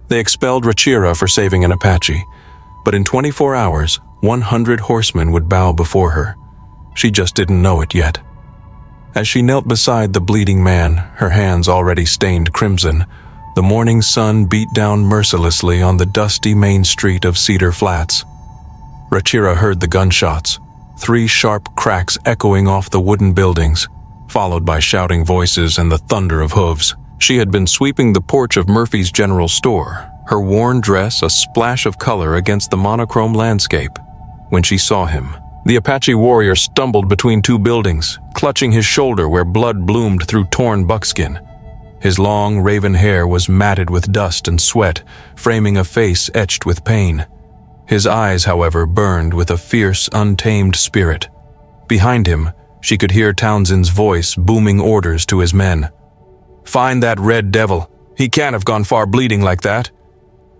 They expelled Rachira for saving an Apache, but in 24 hours, 100 horsemen would bow before her. She just didn't know it yet. As she knelt beside the bleeding man, her hands already stained crimson, the morning sun beat down mercilessly on the dusty main street of Cedar Flats. Rachira heard the gunshots, 3 sharp cracks echoing off the wooden buildings, followed by shouting voices and the thunder of hooves. She had been sweeping the porch of Murphy's General Store, her worn dress a splash of color against the monochrome landscape, when she saw him. The Apache warrior stumbled between 2 buildings, clutching his shoulder where blood bloomed through torn buckskin. His long, raven hair was matted with dust and sweat, framing a face etched with pain. His eyes, however, burned with a fierce, untamed spirit. Behind him, she could hear Townsend's voice booming orders to his men. "Find that red devil. He can't have gone far bleeding like that."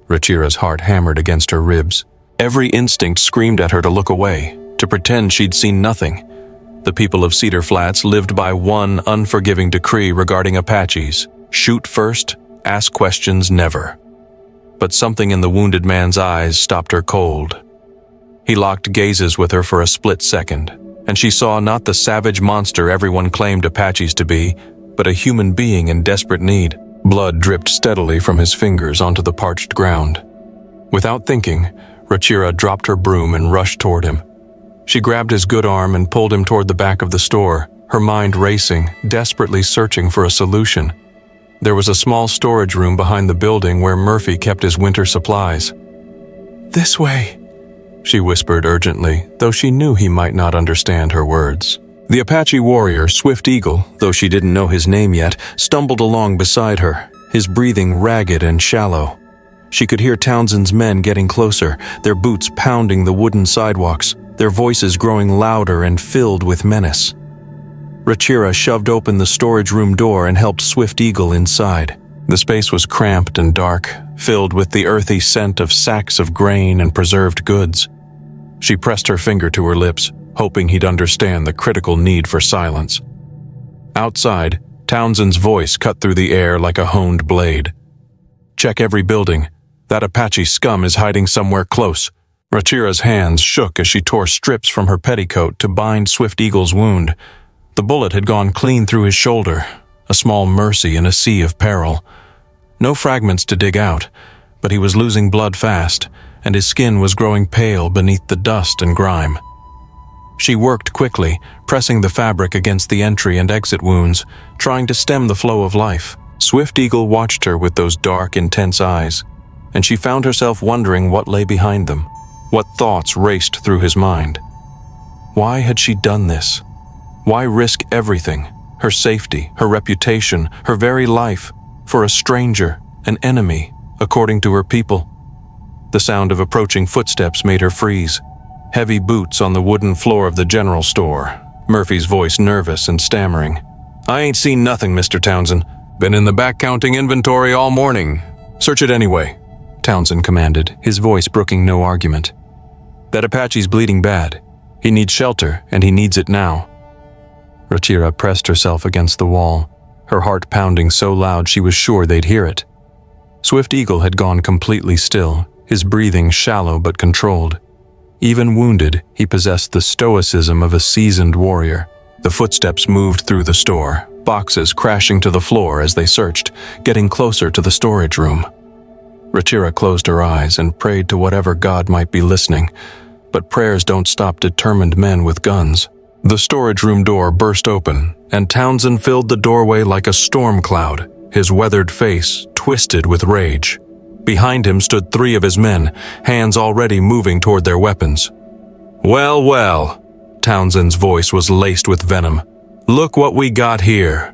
Rachira's heart hammered against her ribs. Every instinct screamed at her to look away, to pretend she'd seen nothing. The people of Cedar Flats lived by one unforgiving decree regarding Apaches: shoot first, ask questions never. But something in the wounded man's eyes stopped her cold. He locked gazes with her for a split second, and she saw not the savage monster everyone claimed Apaches to be, but a human being in desperate need. Blood dripped steadily from his fingers onto the parched ground. Without thinking, Rachira dropped her broom and rushed toward him. She grabbed his good arm and pulled him toward the back of the store, her mind racing, desperately searching for a solution. There was a small storage room behind the building where Murphy kept his winter supplies. "This way," she whispered urgently, though she knew he might not understand her words. The Apache warrior, Swift Eagle, though she didn't know his name yet, stumbled along beside her, his breathing ragged and shallow. She could hear Townsend's men getting closer, their boots pounding the wooden sidewalks, their voices growing louder and filled with menace. Rachira shoved open the storage room door and helped Swift Eagle inside. The space was cramped and dark, filled with the earthy scent of sacks of grain and preserved goods. She pressed her finger to her lips, hoping he'd understand the critical need for silence. Outside, Townsend's voice cut through the air like a honed blade. "Check every building. That Apache scum is hiding somewhere close." Rachira's hands shook as she tore strips from her petticoat to bind Swift Eagle's wound. The bullet had gone clean through his shoulder, a small mercy in a sea of peril. No fragments to dig out, but he was losing blood fast, and his skin was growing pale beneath the dust and grime. She worked quickly, pressing the fabric against the entry and exit wounds, trying to stem the flow of life. Swift Eagle watched her with those dark, intense eyes, and she found herself wondering what lay behind them, what thoughts raced through his mind. Why had she done this? Why risk everything, her safety, her reputation, her very life, for a stranger, an enemy, according to her people? The sound of approaching footsteps made her freeze. Heavy boots on the wooden floor of the general store, Murphy's voice nervous and stammering. "I ain't seen nothing, Mr. Townsend. Been in the back counting inventory all morning. Search it anyway," Townsend commanded, his voice brooking no argument. "That Apache's bleeding bad. He needs shelter, and he needs it now." Rachira pressed herself against the wall, her heart pounding so loud she was sure they'd hear it. Swift Eagle had gone completely still, his breathing shallow but controlled. Even wounded, he possessed the stoicism of a seasoned warrior. The footsteps moved through the store, boxes crashing to the floor as they searched, getting closer to the storage room. Rachira closed her eyes and prayed to whatever god might be listening, but prayers don't stop determined men with guns. The storage room door burst open, and Townsend filled the doorway like a storm cloud, his weathered face twisted with rage. Behind him stood 3 of his men, hands already moving toward their weapons. "Well, well," Townsend's voice was laced with venom. "Look what we got here."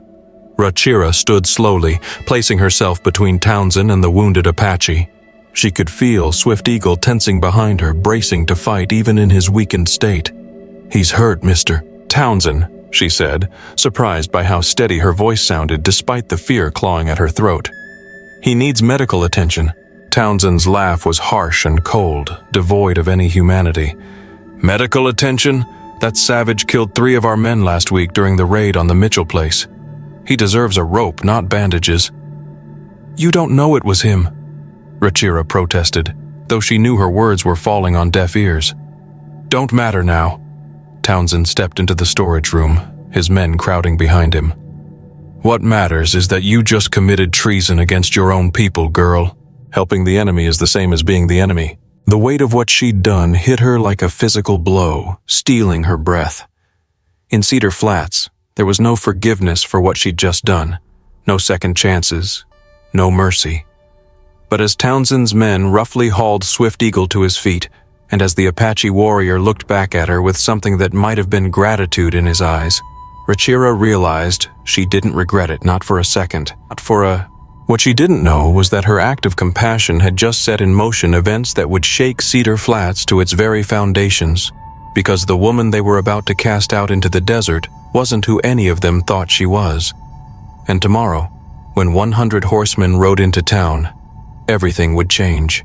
Rachira stood slowly, placing herself between Townsend and the wounded Apache. She could feel Swift Eagle tensing behind her, bracing to fight even in his weakened state. "He's hurt, Mr. Townsend," she said, surprised by how steady her voice sounded despite the fear clawing at her throat. "He needs medical attention." Townsend's laugh was harsh and cold, devoid of any humanity. "Medical attention? That savage killed 3 of our men last week during the raid on the Mitchell place. He deserves a rope, not bandages." "You don't know it was him." Rachira protested, though she knew her words were falling on deaf ears. Don't matter now. Townsend stepped into the storage room, his men crowding behind him. What matters is that you just committed treason against your own people, girl. Helping the enemy is the same as being the enemy. The weight of what she'd done hit her like a physical blow, stealing her breath. In Cedar Flats, there was no forgiveness for what she'd just done, no second chances, no mercy. But as Townsend's men roughly hauled Swift Eagle to his feet, and as the Apache warrior looked back at her with something that might have been gratitude in his eyes, Rachira realized she didn't regret it, not for a second, What she didn't know was that her act of compassion had just set in motion events that would shake Cedar Flats to its very foundations, because the woman they were about to cast out into the desert wasn't who any of them thought she was. And tomorrow, when 100 horsemen rode into town, everything would change.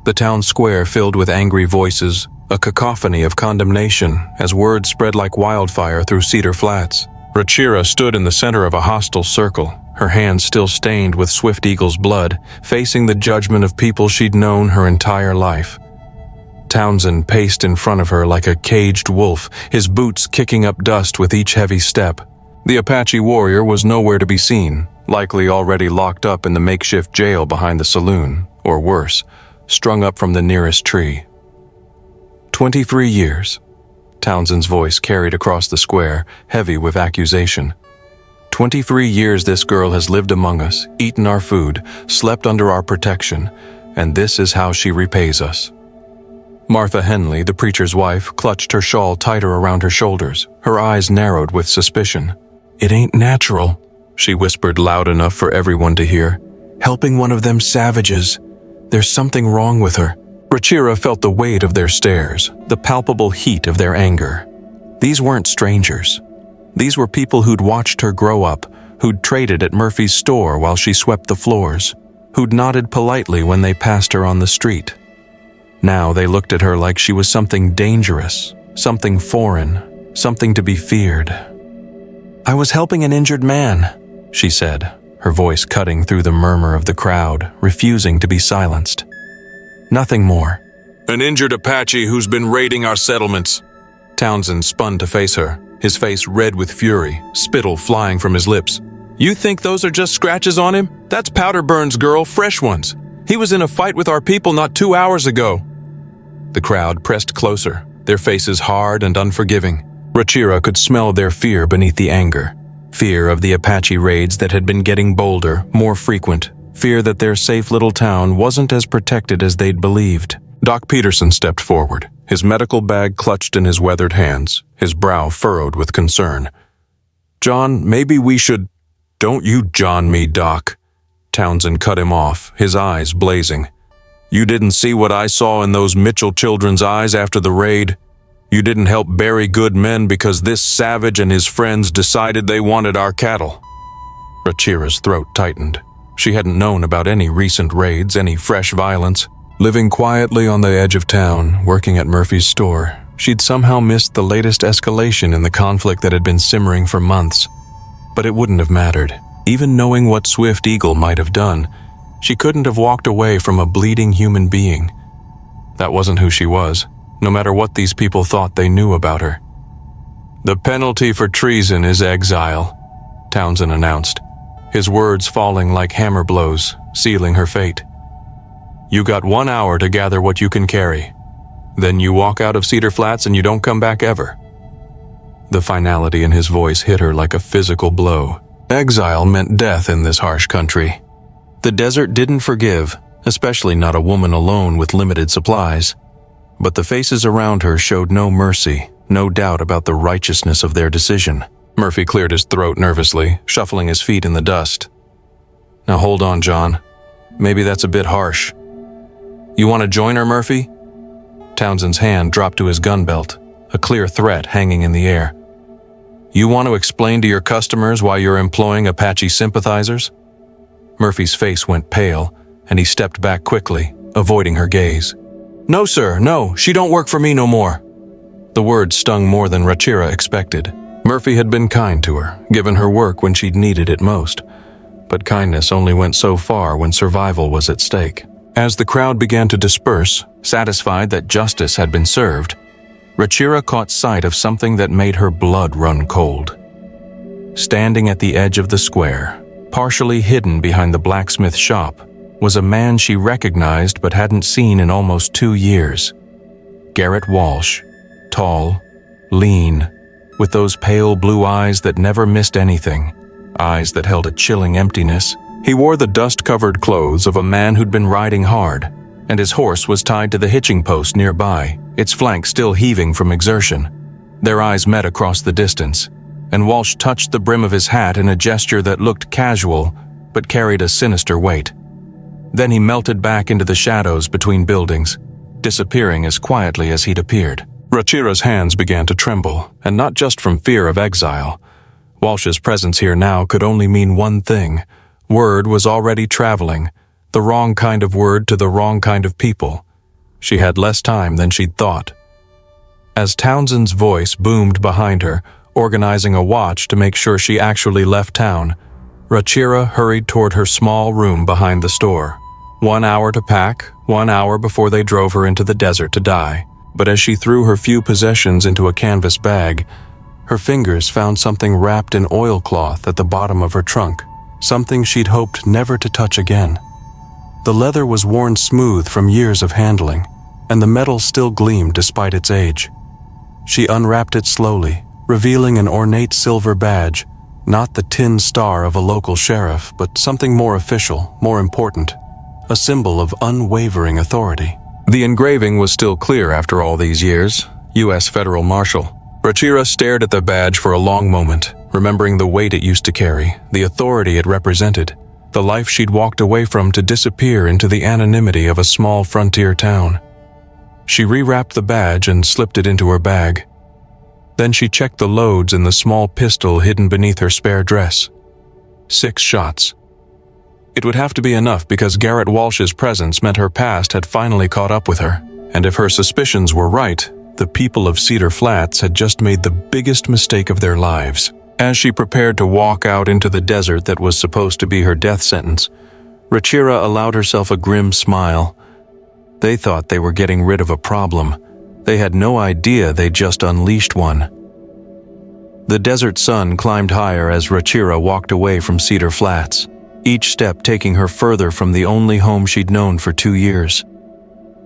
The town square filled with angry voices, a cacophony of condemnation as words spread like wildfire through Cedar Flats. Rachira stood in the center of a hostile circle, her hands still stained with Swift Eagle's blood, facing the judgment of people she'd known her entire life. Townsend paced in front of her like a caged wolf, his boots kicking up dust with each heavy step. The Apache warrior was nowhere to be seen, likely already locked up in the makeshift jail behind the saloon, or worse, strung up from the nearest tree. 23 years. Townsend's voice carried across the square, heavy with accusation. 23 years this girl has lived among us, eaten our food, slept under our protection, and this is how she repays us. Martha Henley, the preacher's wife, clutched her shawl tighter around her shoulders, her eyes narrowed with suspicion. It ain't natural, she whispered loud enough for everyone to hear. Helping one of them savages. There's something wrong with her. Rachira felt the weight of their stares, the palpable heat of their anger. These weren't strangers. These were people who'd watched her grow up, who'd traded at Murphy's store while she swept the floors, who'd nodded politely when they passed her on the street. Now they looked at her like she was something dangerous, something foreign, something to be feared. I was helping an injured man, she said, her voice cutting through the murmur of the crowd, refusing to be silenced. Nothing more. An injured Apache who's been raiding our settlements. Townsend spun to face her, his face red with fury, spittle flying from his lips. You think those are just scratches on him? That's powder burns, girl, fresh ones. He was in a fight with our people not 2 hours ago. The crowd pressed closer, their faces hard and unforgiving. Rachira could smell their fear beneath the anger. Fear of the Apache raids that had been getting bolder, more frequent. Fear that their safe little town wasn't as protected as they'd believed. Doc Peterson stepped forward, his medical bag clutched in his weathered hands, his brow furrowed with concern. John, maybe we should... Don't you John me, Doc. Townsend cut him off, his eyes blazing. You didn't see what I saw in those Mitchell children's eyes after the raid? You didn't help bury good men because this savage and his friends decided they wanted our cattle. Rachira's throat tightened. She hadn't known about any recent raids, any fresh violence. Living quietly on the edge of town, working at Murphy's store, she'd somehow missed the latest escalation in the conflict that had been simmering for months. But it wouldn't have mattered. Even knowing what Swift Eagle might have done, she couldn't have walked away from a bleeding human being. That wasn't who she was, no matter what these people thought they knew about her. The penalty for treason is exile, Townsend announced, his words falling like hammer blows, sealing her fate. You got 1 hour to gather what you can carry. Then you walk out of Cedar Flats and you don't come back ever. The finality in his voice hit her like a physical blow. Exile meant death in this harsh country. The desert didn't forgive, especially not a woman alone with limited supplies. But the faces around her showed no mercy, no doubt about the righteousness of their decision. Murphy cleared his throat nervously, shuffling his feet in the dust. Now hold on, John. Maybe that's a bit harsh. You want to join her, Murphy? Townsend's hand dropped to his gun belt, a clear threat hanging in the air. You want to explain to your customers why you're employing Apache sympathizers? Murphy's face went pale, and he stepped back quickly, avoiding her gaze. No, sir, no, she don't work for me no more. The words stung more than Rachira expected. Murphy had been kind to her, given her work when she'd needed it most. but kindness only went so far when survival was at stake. As the crowd began to disperse, satisfied that justice had been served, Rachira caught sight of something that made her blood run cold. Standing at the edge of the square, partially hidden behind the blacksmith shop, was a man she recognized but hadn't seen in almost 2 years. Garrett Walsh, tall, lean, with those pale blue eyes that never missed anything, eyes that held a chilling emptiness. He wore the dust-covered clothes of a man who'd been riding hard, and his horse was tied to the hitching post nearby, its flanks still heaving from exertion. Their eyes met across the distance, and Walsh touched the brim of his hat in a gesture that looked casual but carried a sinister weight. Then he melted back into the shadows between buildings, disappearing as quietly as he'd appeared. Rachira's hands began to tremble, and not just from fear of exile. Walsh's presence here now could only mean one thing. Word was already traveling, the wrong kind of word to the wrong kind of people. She had less time than she'd thought. As Townsend's voice boomed behind her, organizing a watch to make sure she actually left town, Rachira hurried toward her small room behind the store. 1 hour to pack, 1 hour before they drove her into the desert to die. But as she threw her few possessions into a canvas bag, her fingers found something wrapped in oilcloth at the bottom of her trunk, something she'd hoped never to touch again. The leather was worn smooth from years of handling, and the metal still gleamed despite its age. She unwrapped it slowly, revealing an ornate silver badge, not the tin star of a local sheriff, but something more official, more important, a symbol of unwavering authority. The engraving was still clear after all these years, U.S. Federal Marshal. Rachira stared at the badge for a long moment, remembering the weight it used to carry, the authority it represented, the life she'd walked away from to disappear into the anonymity of a small frontier town. She rewrapped the badge and slipped it into her bag. Then she checked the loads in the small pistol hidden beneath her spare dress. 6 shots. It would have to be enough because Garrett Walsh's presence meant her past had finally caught up with her. And if her suspicions were right, the people of Cedar Flats had just made the biggest mistake of their lives. As she prepared to walk out into the desert that was supposed to be her death sentence, Rachira allowed herself a grim smile. They thought they were getting rid of a problem. They had no idea they'd just unleashed one. The desert sun climbed higher as Rachira walked away from Cedar Flats, each step taking her further from the only home she'd known for 2 years.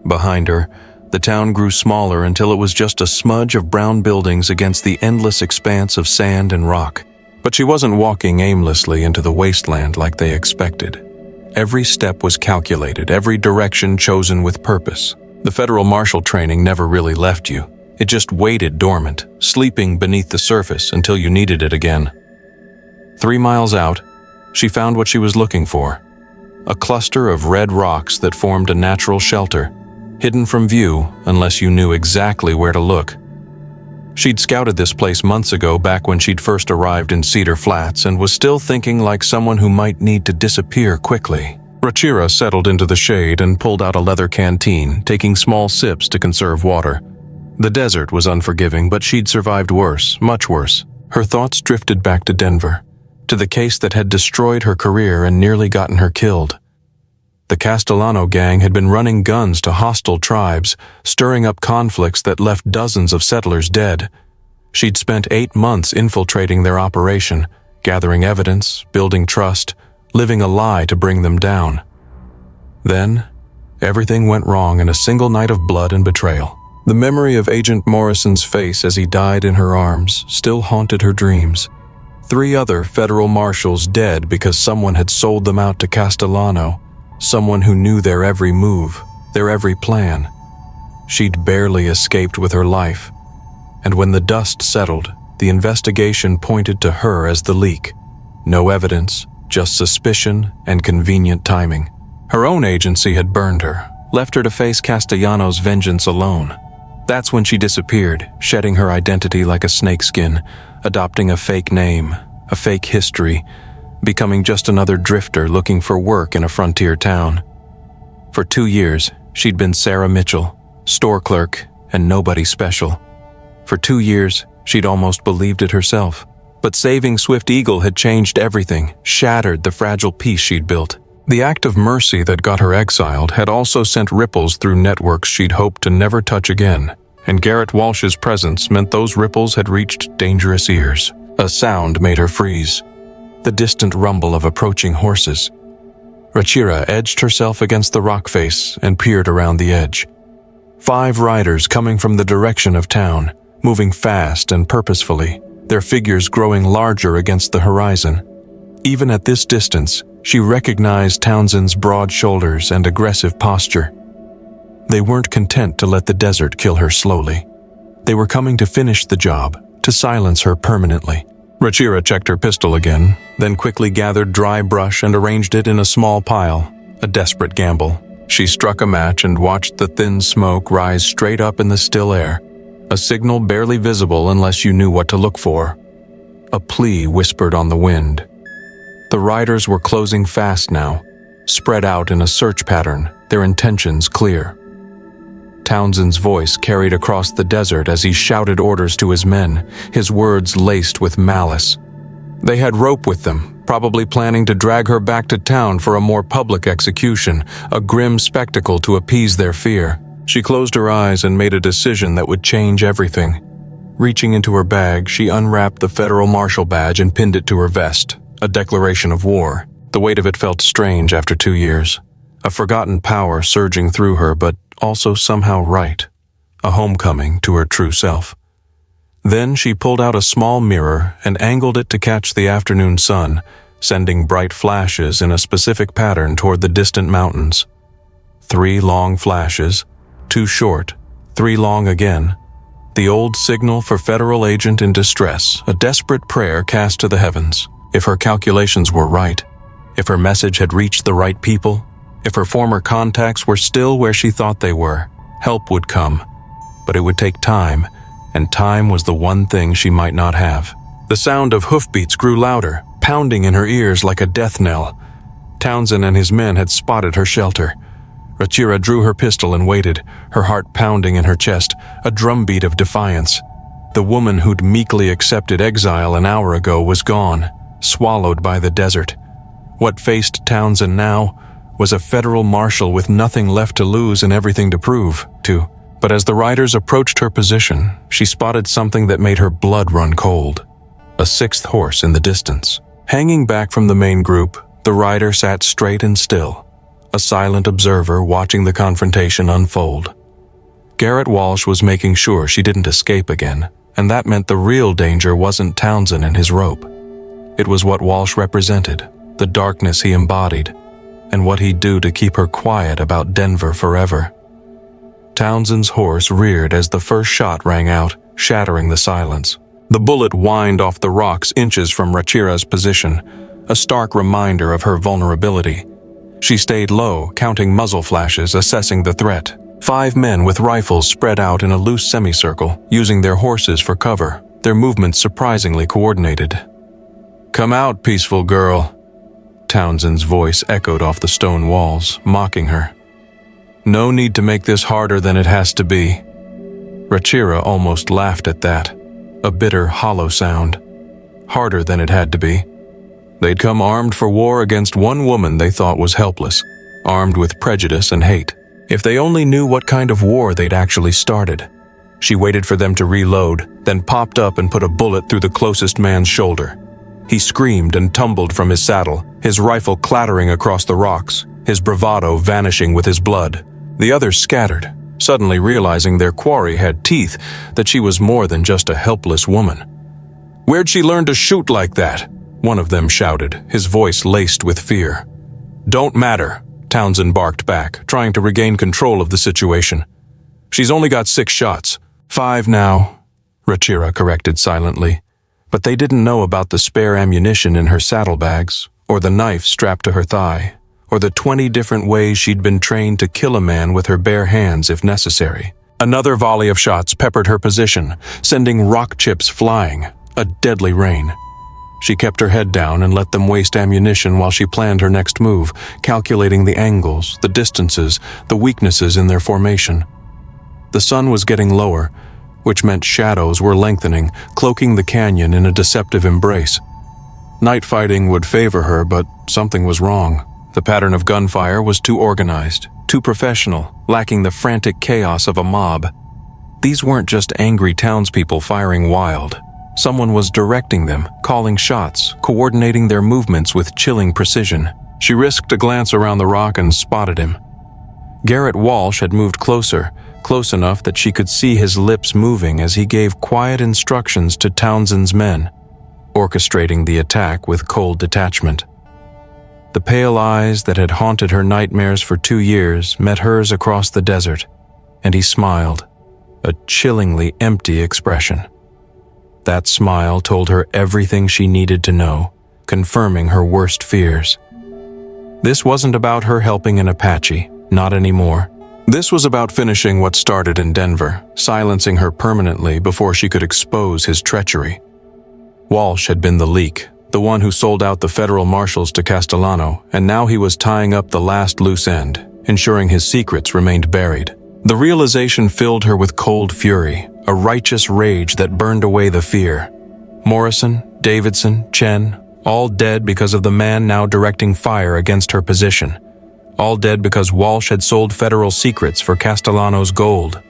Behind her, the town grew smaller until it was just a smudge of brown buildings against the endless expanse of sand and rock. But she wasn't walking aimlessly into the wasteland like they expected. Every step was calculated, every direction chosen with purpose. The federal marshal training never really left you. It just waited dormant, sleeping beneath the surface until you needed it again. 3 miles out, she found what she was looking for. A cluster of red rocks that formed a natural shelter, hidden from view unless you knew exactly where to look. She'd scouted this place months ago back when she'd first arrived in Cedar Flats and was still thinking like someone who might need to disappear quickly. Rachira settled into the shade and pulled out a leather canteen, taking small sips to conserve water. The desert was unforgiving, but she'd survived worse, much worse. Her thoughts drifted back to Denver, to the case that had destroyed her career and nearly gotten her killed. The Castellano gang had been running guns to hostile tribes, stirring up conflicts that left dozens of settlers dead. She'd spent 8 months infiltrating their operation, gathering evidence, building trust, living a lie to bring them down. Then, everything went wrong in a single night of blood and betrayal. The memory of Agent Morrison's face as he died in her arms still haunted her dreams. 3 other federal marshals dead because someone had sold them out to Castellano, someone who knew their every move, their every plan. She'd barely escaped with her life, and when the dust settled, the investigation pointed to her as the leak. No evidence, just suspicion and convenient timing. Her own agency had burned her, left her to face Castellano's vengeance alone. That's when she disappeared, shedding her identity like a snakeskin, adopting a fake name, a fake history, becoming just another drifter looking for work in a frontier town. For 2 years, she'd been Sarah Mitchell, store clerk, and nobody special. For 2 years, she'd almost believed it herself. But saving Swift Eagle had changed everything, shattered the fragile peace she'd built. The act of mercy that got her exiled had also sent ripples through networks she'd hoped to never touch again, and Garrett Walsh's presence meant those ripples had reached dangerous ears. A sound made her freeze. The distant rumble of approaching horses. Rachira edged herself against the rock face and peered around the edge. 5 riders coming from the direction of town, moving fast and purposefully, their figures growing larger against the horizon. Even at this distance, she recognized Townsend's broad shoulders and aggressive posture. They weren't content to let the desert kill her slowly. They were coming to finish the job, to silence her permanently. Rachira checked her pistol again, then quickly gathered dry brush and arranged it in a small pile, a desperate gamble. She struck a match and watched the thin smoke rise straight up in the still air, a signal barely visible unless you knew what to look for. A plea whispered on the wind. The riders were closing fast now, spread out in a search pattern, their intentions clear. Townsend's voice carried across the desert as he shouted orders to his men, his words laced with malice. They had rope with them, probably planning to drag her back to town for a more public execution, a grim spectacle to appease their fear. She closed her eyes and made a decision that would change everything. Reaching into her bag, she unwrapped the federal marshal badge and pinned it to her vest, a declaration of war. The weight of it felt strange after 2 years. A forgotten power surging through her, but also somehow right. A homecoming to her true self. Then she pulled out a small mirror and angled it to catch the afternoon sun, sending bright flashes in a specific pattern toward the distant mountains. 3 long flashes, 2 short, 3 long again. The old signal for federal agent in distress, a desperate prayer cast to the heavens. If her calculations were right, if her message had reached the right people, if her former contacts were still where she thought they were, help would come. But it would take time, and time was the one thing she might not have. The sound of hoofbeats grew louder, pounding in her ears like a death knell. Townsend and his men had spotted her shelter. Rachira drew her pistol and waited, her heart pounding in her chest, a drumbeat of defiance. The woman who'd meekly accepted exile an hour ago was gone, swallowed by the desert. What faced Townsend now was a federal marshal with nothing left to lose and everything to prove to. But as the riders approached her position, she spotted something that made her blood run cold. A 6th horse in the distance. Hanging back from the main group, the rider sat straight and still, a silent observer watching the confrontation unfold. Garrett Walsh was making sure she didn't escape again, and that meant the real danger wasn't Townsend and his rope. It was what Walsh represented, the darkness he embodied, and what he'd do to keep her quiet about Denver forever. Townsend's horse reared as the first shot rang out, shattering the silence. The bullet whined off the rocks inches from Rachira's position, a stark reminder of her vulnerability. She stayed low, counting muzzle flashes, assessing the threat. 5 men with rifles spread out in a loose semicircle, using their horses for cover, their movements surprisingly coordinated. "Come out, peaceful girl." Townsend's voice echoed off the stone walls, mocking her. "No need to make this harder than it has to be." Rachira almost laughed at that, a bitter, hollow sound. Harder than it had to be. They'd come armed for war against one woman they thought was helpless, armed with prejudice and hate. If they only knew what kind of war they'd actually started. She waited for them to reload, then popped up and put a bullet through the closest man's shoulder. He screamed and tumbled from his saddle, his rifle clattering across the rocks, his bravado vanishing with his blood. The others scattered, suddenly realizing their quarry had teeth, that she was more than just a helpless woman. "Where'd she learn to shoot like that?" one of them shouted, his voice laced with fear. "Don't matter," Townsend barked back, trying to regain control of the situation. "She's only got 6 shots. 5 now," Rachira corrected silently. But they didn't know about the spare ammunition in her saddlebags, or the knife strapped to her thigh, or the 20 different ways she'd been trained to kill a man with her bare hands if necessary. Another volley of shots peppered her position, sending rock chips flying, a deadly rain. She kept her head down and let them waste ammunition while she planned her next move, calculating the angles, the distances, the weaknesses in their formation. The sun was getting lower, which meant shadows were lengthening, cloaking the canyon in a deceptive embrace. Night fighting would favor her, but something was wrong. The pattern of gunfire was too organized, too professional, lacking the frantic chaos of a mob. These weren't just angry townspeople firing wild. Someone was directing them, calling shots, coordinating their movements with chilling precision. She risked a glance around the rock and spotted him. Garrett Walsh had moved closer, close enough that she could see his lips moving as he gave quiet instructions to Townsend's men, orchestrating the attack with cold detachment. The pale eyes that had haunted her nightmares for 2 years met hers across the desert, and he smiled, a chillingly empty expression. That smile told her everything she needed to know, confirming her worst fears. This wasn't about her helping an Apache, not anymore. This was about finishing what started in Denver, silencing her permanently before she could expose his treachery. Walsh had been the leak, the one who sold out the federal marshals to Castellano, and now he was tying up the last loose end, ensuring his secrets remained buried. The realization filled her with cold fury, a righteous rage that burned away the fear. Morrison, Davidson, Chen, all dead because of the man now directing fire against her position. All dead because Walsh had sold federal secrets for Castellano's gold.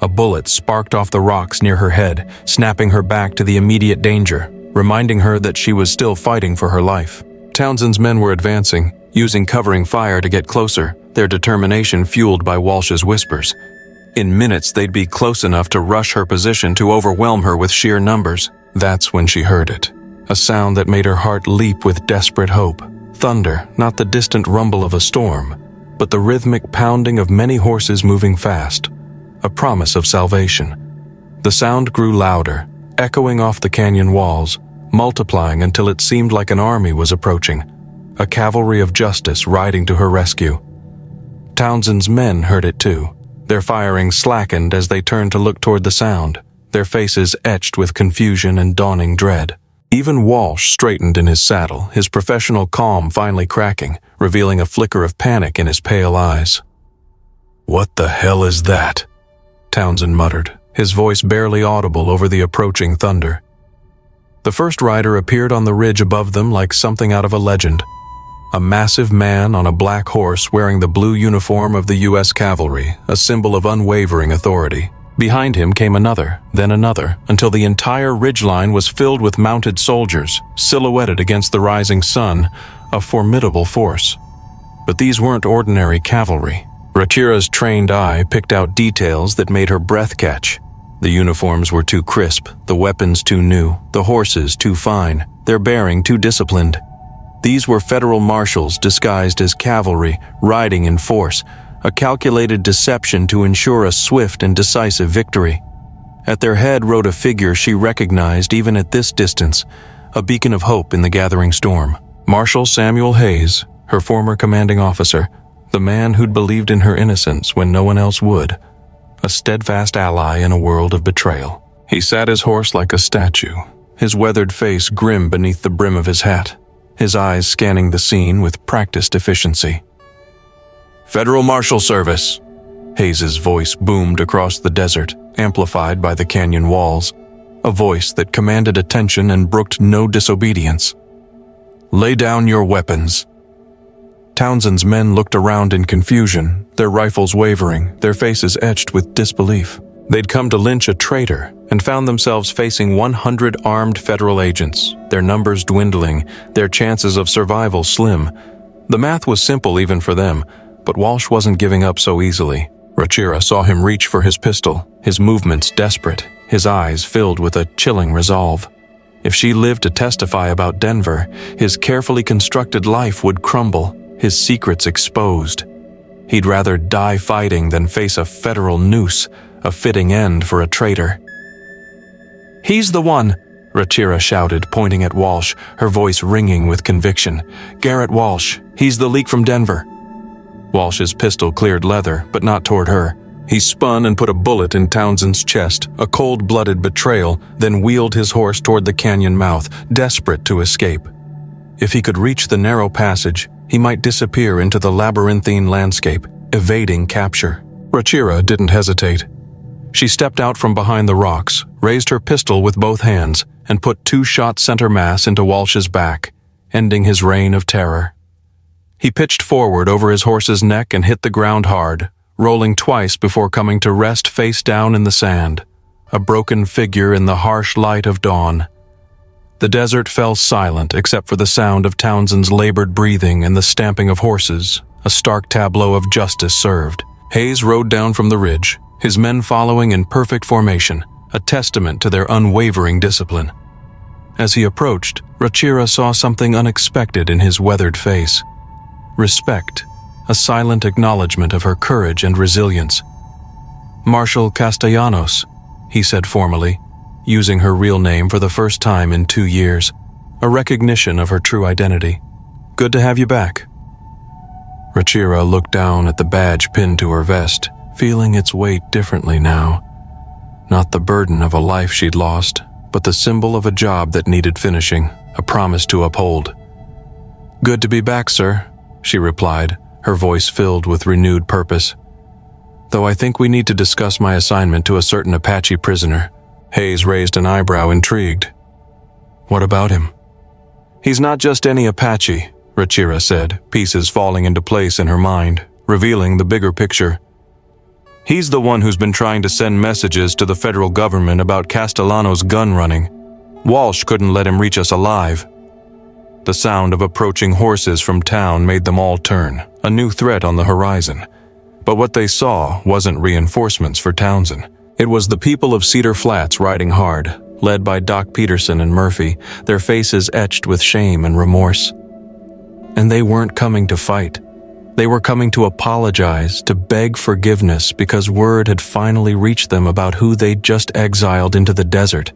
A bullet sparked off the rocks near her head, snapping her back to the immediate danger, reminding her that she was still fighting for her life. Townsend's men were advancing, using covering fire to get closer, their determination fueled by Walsh's whispers. In minutes, they'd be close enough to rush her position to overwhelm her with sheer numbers. That's when she heard it. A sound that made her heart leap with desperate hope. Thunder, not the distant rumble of a storm, but the rhythmic pounding of many horses moving fast. A promise of salvation. The sound grew louder, echoing off the canyon walls, multiplying until it seemed like an army was approaching. A cavalry of justice riding to her rescue. Townsend's men heard it too. Their firing slackened as they turned to look toward the sound, their faces etched with confusion and dawning dread. Even Walsh straightened in his saddle, his professional calm finally cracking, revealing a flicker of panic in his pale eyes. "What the hell is that?" Townsend muttered, his voice barely audible over the approaching thunder. The first rider appeared on the ridge above them like something out of a legend. A massive man on a black horse wearing the blue uniform of the U.S. Cavalry, a symbol of unwavering authority. Behind him came another, then another, until the entire ridgeline was filled with mounted soldiers, silhouetted against the rising sun, a formidable force. But these weren't ordinary cavalry. Rachira's trained eye picked out details that made her breath catch. The uniforms were too crisp, the weapons too new, the horses too fine, their bearing too disciplined. These were federal marshals disguised as cavalry, riding in force, a calculated deception to ensure a swift and decisive victory. At their head rode a figure she recognized even at this distance, a beacon of hope in the gathering storm. Marshal Samuel Hayes, her former commanding officer, the man who'd believed in her innocence when no one else would, a steadfast ally in a world of betrayal. He sat his horse like a statue, his weathered face grim beneath the brim of his hat, his eyes scanning the scene with practiced efficiency. "Federal Marshal Service," Hayes's voice boomed across the desert, amplified by the canyon walls, a voice that commanded attention and brooked no disobedience. "Lay down your weapons." Townsend's men looked around in confusion, their rifles wavering, their faces etched with disbelief. They'd come to lynch a traitor and found themselves facing 100 armed federal agents, their numbers dwindling, their chances of survival slim. The math was simple even for them, but Walsh wasn't giving up so easily. Rachira saw him reach for his pistol, his movements desperate, his eyes filled with a chilling resolve. If she lived to testify about Denver, his carefully constructed life would crumble, his secrets exposed. He'd rather die fighting than face a federal noose, a fitting end for a traitor. "He's the one," Rachira shouted, pointing at Walsh, her voice ringing with conviction. "Garrett Walsh, he's the leak from Denver." Walsh's pistol cleared leather, but not toward her. He spun and put a bullet in Townsend's chest, a cold-blooded betrayal, then wheeled his horse toward the canyon mouth, desperate to escape. If he could reach the narrow passage, he might disappear into the labyrinthine landscape, evading capture. Rachira didn't hesitate. She stepped out from behind the rocks, raised her pistol with both hands, and put 2 shot center mass into Walsh's back, ending his reign of terror. He pitched forward over his horse's neck and hit the ground hard, rolling twice before coming to rest face down in the sand, a broken figure in the harsh light of dawn. The desert fell silent except for the sound of Townsend's labored breathing and the stamping of horses, a stark tableau of justice served. Hayes rode down from the ridge, his men following in perfect formation, a testament to their unwavering discipline. As he approached, Rachira saw something unexpected in his weathered face. Respect, a silent acknowledgement of her courage and resilience. "Marshal Castellanos," he said formally, using her real name for the first time in 2 years, a recognition of her true identity. "Good to have you back." Rachira looked down at the badge pinned to her vest, feeling its weight differently now. Not the burden of a life she'd lost, but the symbol of a job that needed finishing, a promise to uphold. "Good to be back, sir," she replied, her voice filled with renewed purpose. "Though I think we need to discuss my assignment to a certain Apache prisoner." Hayes raised an eyebrow, intrigued. "What about him?" "He's not just any Apache," Rachira said, pieces falling into place in her mind, revealing the bigger picture. "He's the one who's been trying to send messages to the federal government about Castellano's gun running. Walsh couldn't let him reach us alive." The sound of approaching horses from town made them all turn, a new threat on the horizon. But what they saw wasn't reinforcements for Townsend. It was the people of Cedar Flats riding hard, led by Doc Peterson and Murphy, their faces etched with shame and remorse. And they weren't coming to fight. They were coming to apologize, to beg forgiveness because word had finally reached them about who they'd just exiled into the desert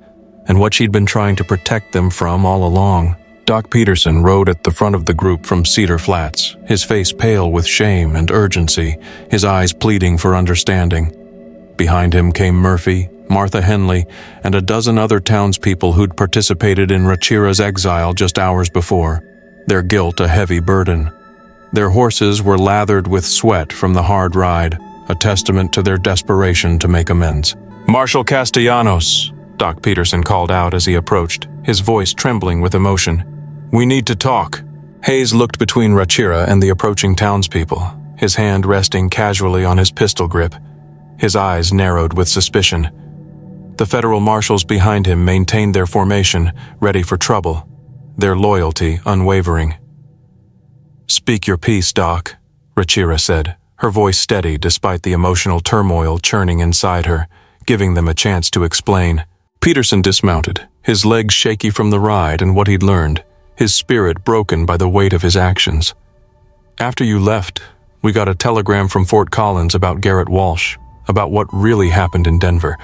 and what she'd been trying to protect them from all along. Doc Peterson rode at the front of the group from Cedar Flats, his face pale with shame and urgency, his eyes pleading for understanding. Behind him came Murphy, Martha Henley, and a dozen other townspeople who'd participated in Rachira's exile just hours before, their guilt a heavy burden. Their horses were lathered with sweat from the hard ride, a testament to their desperation to make amends. "Marshal Castellanos," Doc Peterson called out as he approached, his voice trembling with emotion. "We need to talk." Hayes looked between Rachira and the approaching townspeople, his hand resting casually on his pistol grip. His eyes narrowed with suspicion. The federal marshals behind him maintained their formation, ready for trouble, their loyalty unwavering. "Speak your piece, Doc," Rachira said, her voice steady despite the emotional turmoil churning inside her, giving them a chance to explain. Peterson dismounted, his legs shaky from the ride and what he'd learned, his spirit broken by the weight of his actions. "After you left, we got a telegram from Fort Collins about Garrett Walsh, about what really happened in Denver,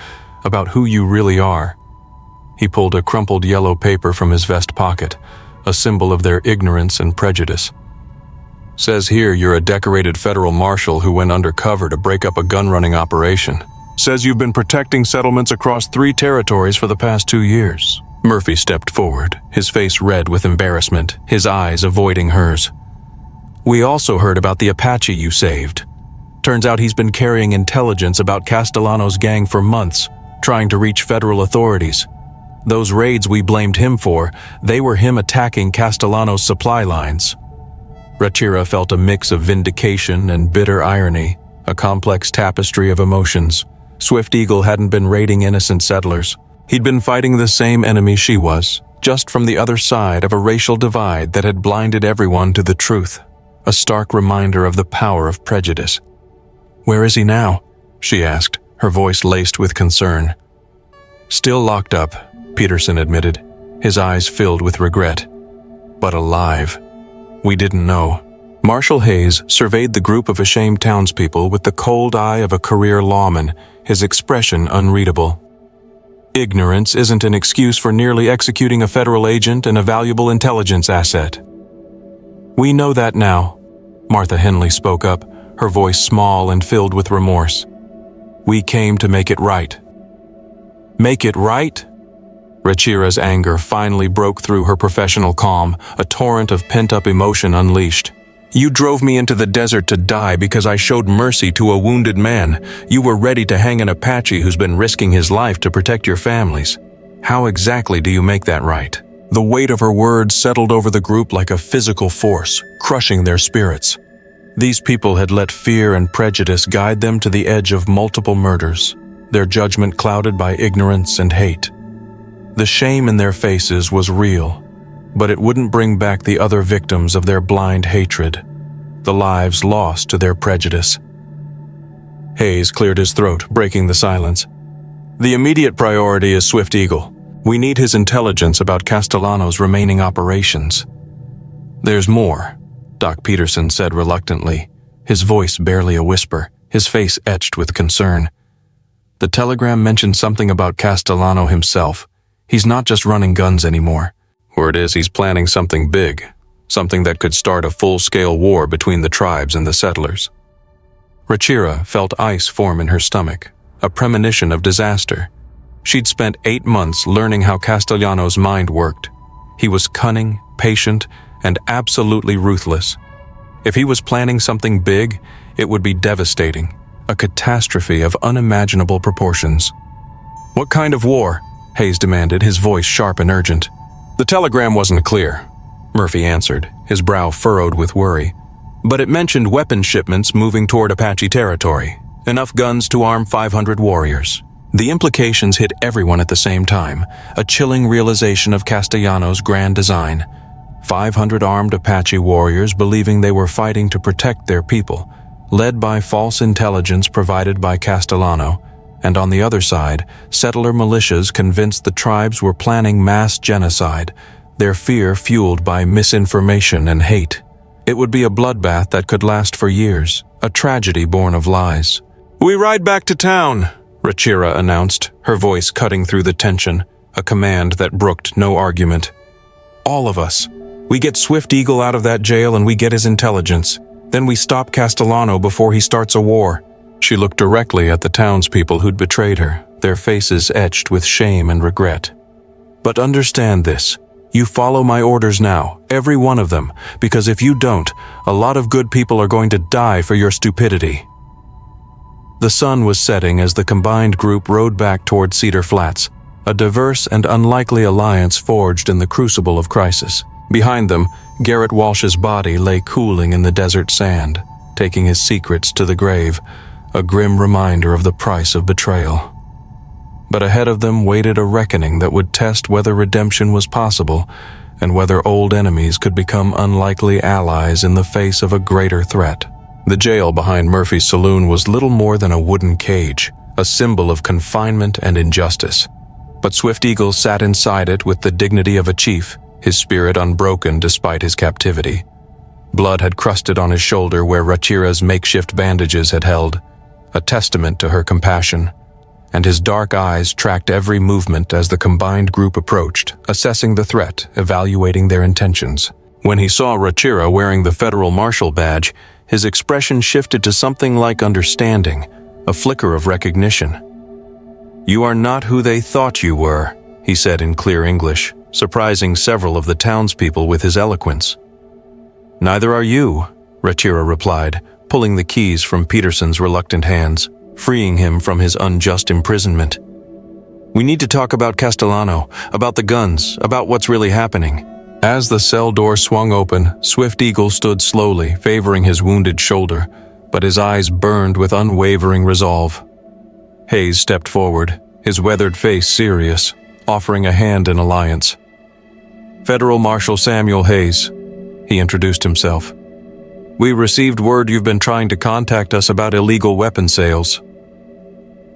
about who you really are." He pulled a crumpled yellow paper from his vest pocket, a symbol of their ignorance and prejudice. "Says here you're a decorated federal marshal who went undercover to break up a gun-running operation. Says you've been protecting settlements across 3 territories for the past 2 years. Murphy stepped forward, his face red with embarrassment, his eyes avoiding hers. "We also heard about the Apache you saved. Turns out he's been carrying intelligence about Castellano's gang for months, trying to reach federal authorities. Those raids we blamed him for, they were him attacking Castellano's supply lines." Rachira felt a mix of vindication and bitter irony, a complex tapestry of emotions. Swift Eagle hadn't been raiding innocent settlers. He'd been fighting the same enemy she was, just from the other side of a racial divide that had blinded everyone to the truth, a stark reminder of the power of prejudice. "Where is he now?" she asked, her voice laced with concern. "Still locked up," Peterson admitted, his eyes filled with regret. "But alive. We didn't know." Marshal Hayes surveyed the group of ashamed townspeople with the cold eye of a career lawman, his expression unreadable. "Ignorance isn't an excuse for nearly executing a federal agent and a valuable intelligence asset." "We know that now," Martha Henley spoke up, her voice small and filled with remorse. "We came to make it right." "Make it right?" Rachira's anger finally broke through her professional calm, a torrent of pent-up emotion unleashed. You drove me into the desert to die because I showed mercy to a wounded man. You were ready to hang an Apache who's been risking his life to protect your families. How exactly do you make that right?" The weight of her words settled over the group like a physical force, crushing their spirits. These people had let fear and prejudice guide them to the edge of multiple murders, their judgment clouded by ignorance and hate. The shame in their faces was real, but it wouldn't bring back the other victims of their blind hatred, the lives lost to their prejudice. Hayes cleared his throat, breaking the silence. "The immediate priority is Swift Eagle. We need his intelligence about Castellano's remaining operations." "There's more," Doc Peterson said reluctantly, his voice barely a whisper, his face etched with concern. "The telegram mentioned something about Castellano himself. He's not just running guns anymore. Word is he's planning something big, something that could start a full-scale war between the tribes and the settlers." Rachira felt ice form in her stomach, a premonition of disaster. She'd spent 8 months learning how Castellano's mind worked. He was cunning, patient, and absolutely ruthless. If he was planning something big, it would be devastating, a catastrophe of unimaginable proportions. "What kind of war?" Hayes demanded, his voice sharp and urgent. "The telegram wasn't clear," Murphy answered, his brow furrowed with worry. "But it mentioned weapons shipments moving toward Apache territory, enough guns to arm 500 warriors. The implications hit everyone at the same time, a chilling realization of Castellano's grand design. 500 armed Apache warriors believing they were fighting to protect their people, led by false intelligence provided by Castellano, and on the other side, settler militias convinced the tribes were planning mass genocide, their fear fueled by misinformation and hate. It would be a bloodbath that could last for years, a tragedy born of lies. "We ride back to town," Rachira announced, her voice cutting through the tension, a command that brooked no argument. "All of us. We get Swift Eagle out of that jail and we get his intelligence. Then we stop Castellano before he starts a war." She looked directly at the townspeople who'd betrayed her, their faces etched with shame and regret. "But understand this. You follow my orders now, every one of them, because if you don't, a lot of good people are going to die for your stupidity." The sun was setting as the combined group rode back toward Cedar Flats, a diverse and unlikely alliance forged in the crucible of crisis. Behind them, Garrett Walsh's body lay cooling in the desert sand, taking his secrets to the grave, a grim reminder of the price of betrayal. But ahead of them waited a reckoning that would test whether redemption was possible and whether old enemies could become unlikely allies in the face of a greater threat. The jail behind Murphy's saloon was little more than a wooden cage, a symbol of confinement and injustice. But Swift Eagle sat inside it with the dignity of a chief, his spirit unbroken despite his captivity. Blood had crusted on his shoulder where Rachira's makeshift bandages had held, a testament to her compassion, and his dark eyes tracked every movement as the combined group approached, assessing the threat, evaluating their intentions. When he saw Rachira wearing the federal marshal badge, his expression shifted to something like understanding, a flicker of recognition. "You are not who they thought you were," he said in clear English, surprising several of the townspeople with his eloquence. "Neither are you," Rachira replied, pulling the keys from Peterson's reluctant hands, freeing him from his unjust imprisonment. "We need to talk about Castellano, about the guns, about what's really happening." As the cell door swung open, Swift Eagle stood slowly, favoring his wounded shoulder, but his eyes burned with unwavering resolve. Hayes stepped forward, his weathered face serious, offering a hand in alliance. "Federal Marshal Samuel Hayes," he introduced himself. "We received word you've been trying to contact us about illegal weapon sales."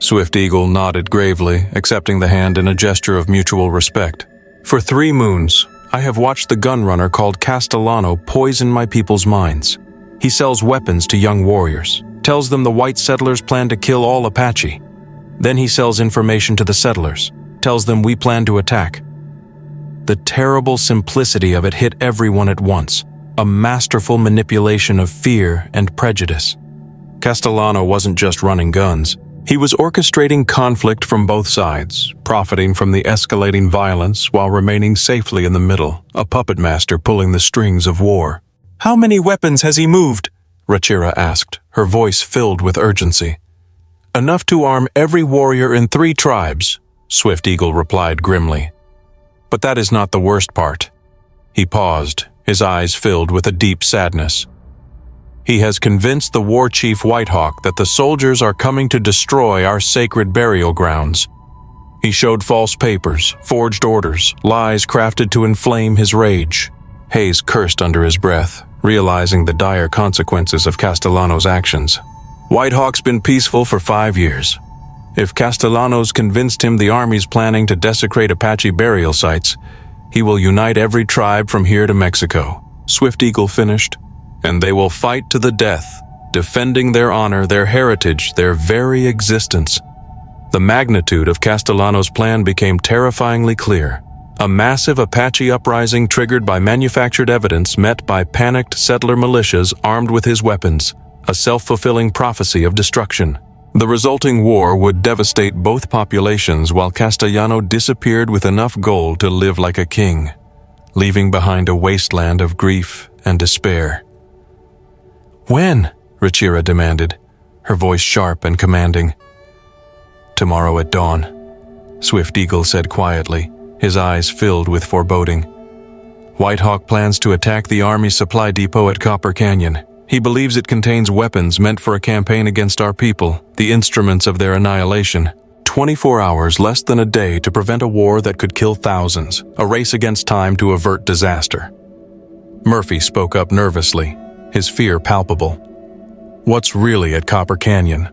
Swift Eagle nodded gravely, accepting the hand in a gesture of mutual respect. "For 3 moons, I have watched the gunrunner called Castellano poison my people's minds. He sells weapons to young warriors, tells them the white settlers plan to kill all Apache. Then he sells information to the settlers, tells them we plan to attack. The terrible simplicity of it hit everyone at once, a masterful manipulation of fear and prejudice. Castellano wasn't just running guns. He was orchestrating conflict from both sides, profiting from the escalating violence while remaining safely in the middle, a puppet master pulling the strings of war. How many weapons has he moved? Rachira asked, her voice filled with urgency. Enough to arm every warrior in 3 tribes, Swift Eagle replied grimly. But that is not the worst part. He paused, his eyes filled with a deep sadness. He has convinced the war chief Whitehawk that the soldiers are coming to destroy our sacred burial grounds. He showed false papers, forged orders, lies crafted to inflame his rage. Hayes cursed under his breath, realizing the dire consequences of Castellano's actions. Whitehawk's been peaceful for 5 years. If Castellano's convinced him the army's planning to desecrate Apache burial sites, he will unite every tribe from here to Mexico, Swift Eagle finished, and they will fight to the death, defending their honor, their heritage, their very existence. The magnitude of Castellano's plan became terrifyingly clear. A massive Apache uprising triggered by manufactured evidence met by panicked settler militias armed with his weapons, a self-fulfilling prophecy of destruction. The resulting war would devastate both populations while Castellano disappeared with enough gold to live like a king, leaving behind a wasteland of grief and despair. When? Rachira demanded, her voice sharp and commanding. Tomorrow at dawn, Swift Eagle said quietly, his eyes filled with foreboding. Whitehawk plans to attack the Army supply depot at Copper Canyon. He believes it contains weapons meant for a campaign against our people, the instruments of their annihilation. 24 hours, less than a day, to prevent a war that could kill thousands, a race against time to avert disaster. Murphy spoke up nervously, his fear palpable. What's really at Copper Canyon?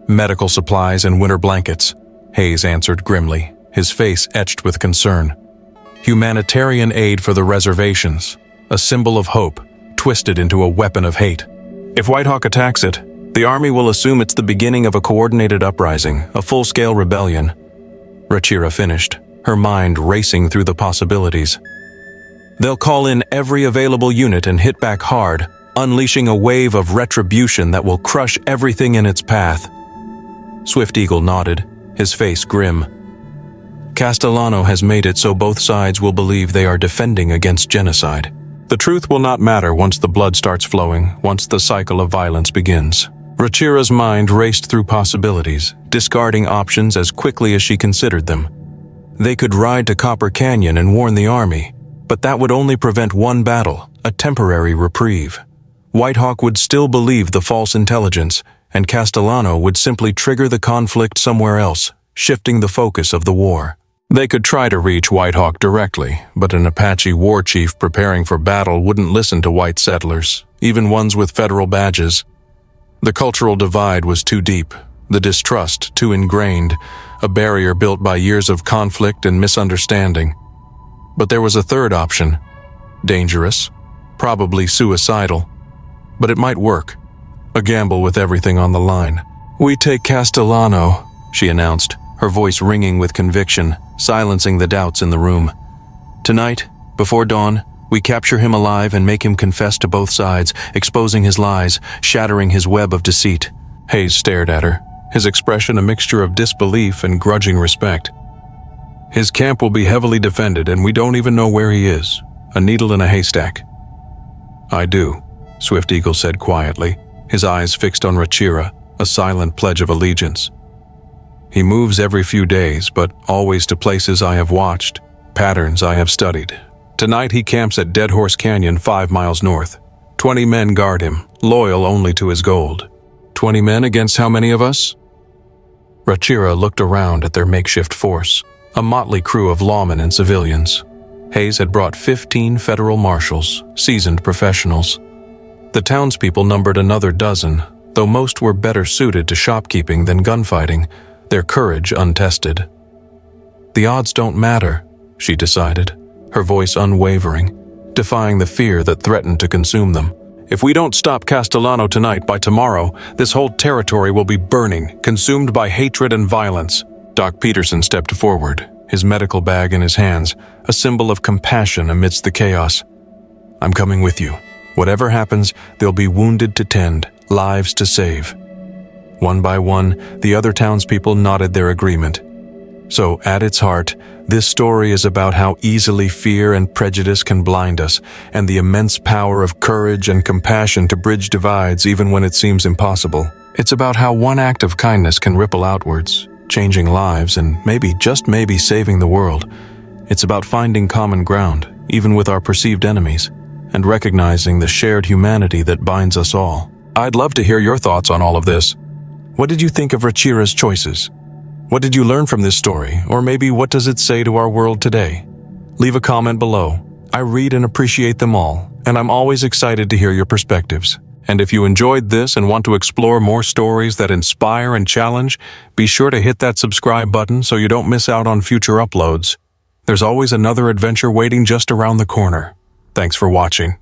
Medical supplies and winter blankets, Hayes answered grimly, his face etched with concern. Humanitarian aid for the reservations, a symbol of hope, twisted into a weapon of hate. If Whitehawk attacks it, the army will assume it's the beginning of a coordinated uprising, a full-scale rebellion. Rachira finished, her mind racing through the possibilities. They'll call in every available unit and hit back hard, unleashing a wave of retribution that will crush everything in its path. Swift Eagle nodded, his face grim. Castellano has made it so both sides will believe they are defending against genocide. The truth will not matter once the blood starts flowing, once the cycle of violence begins. Rachira's mind raced through possibilities, discarding options as quickly as she considered them. They could ride to Copper Canyon and warn the army, but that would only prevent one battle, a temporary reprieve. Whitehawk would still believe the false intelligence, and Castellano would simply trigger the conflict somewhere else, shifting the focus of the war. They could try to reach Whitehawk directly, but an Apache war chief preparing for battle wouldn't listen to white settlers, even ones with federal badges. The cultural divide was too deep, the distrust too ingrained, a barrier built by years of conflict and misunderstanding. But there was a third option. Dangerous, probably suicidal, but it might work. A gamble with everything on the line. We take Castellano, she announced, her voice ringing with conviction, silencing the doubts in the room. Tonight, before dawn, we capture him alive and make him confess to both sides, exposing his lies, shattering his web of deceit. Hayes stared at her, his expression a mixture of disbelief and grudging respect. His camp will be heavily defended and we don't even know where he is. A needle in a haystack. I do, Swift Eagle said quietly, his eyes fixed on Rachira, a silent pledge of allegiance. He moves every few days, but always to places I have watched, patterns I have studied. Tonight he camps at Dead Horse Canyon 5 miles north. 20 men guard him, loyal only to his gold. 20 men against how many of us? Rachira looked around at their makeshift force, a motley crew of lawmen and civilians. Hayes had brought 15 federal marshals, seasoned professionals. The townspeople numbered another dozen, though most were better suited to shopkeeping than gunfighting, their courage untested. The odds don't matter, she decided, her voice unwavering, defying the fear that threatened to consume them. If we don't stop Castellano tonight, by tomorrow, this whole territory will be burning, consumed by hatred and violence. Doc Peterson stepped forward, his medical bag in his hands, a symbol of compassion amidst the chaos. I'm coming with you. Whatever happens, there'll be wounded to tend, lives to save. One by one, the other townspeople nodded their agreement. So, at its heart, This story is about how easily fear and prejudice can blind us, and the immense power of courage and compassion to bridge divides even when it seems impossible. It's about how one act of kindness can ripple outwards, changing lives and maybe, just maybe, saving the world. It's about finding common ground, even with our perceived enemies, and recognizing the shared humanity that binds us all. I'd love to hear your thoughts on all of this. What did you think of Rachira's choices? What did you learn from this story, or maybe what does it say to our world today? Leave a comment below. I read and appreciate them all, and I'm always excited to hear your perspectives. And if you enjoyed this and want to explore more stories that inspire and challenge, be sure to hit that subscribe button so you don't miss out on future uploads. There's always another adventure waiting just around the corner. Thanks for watching.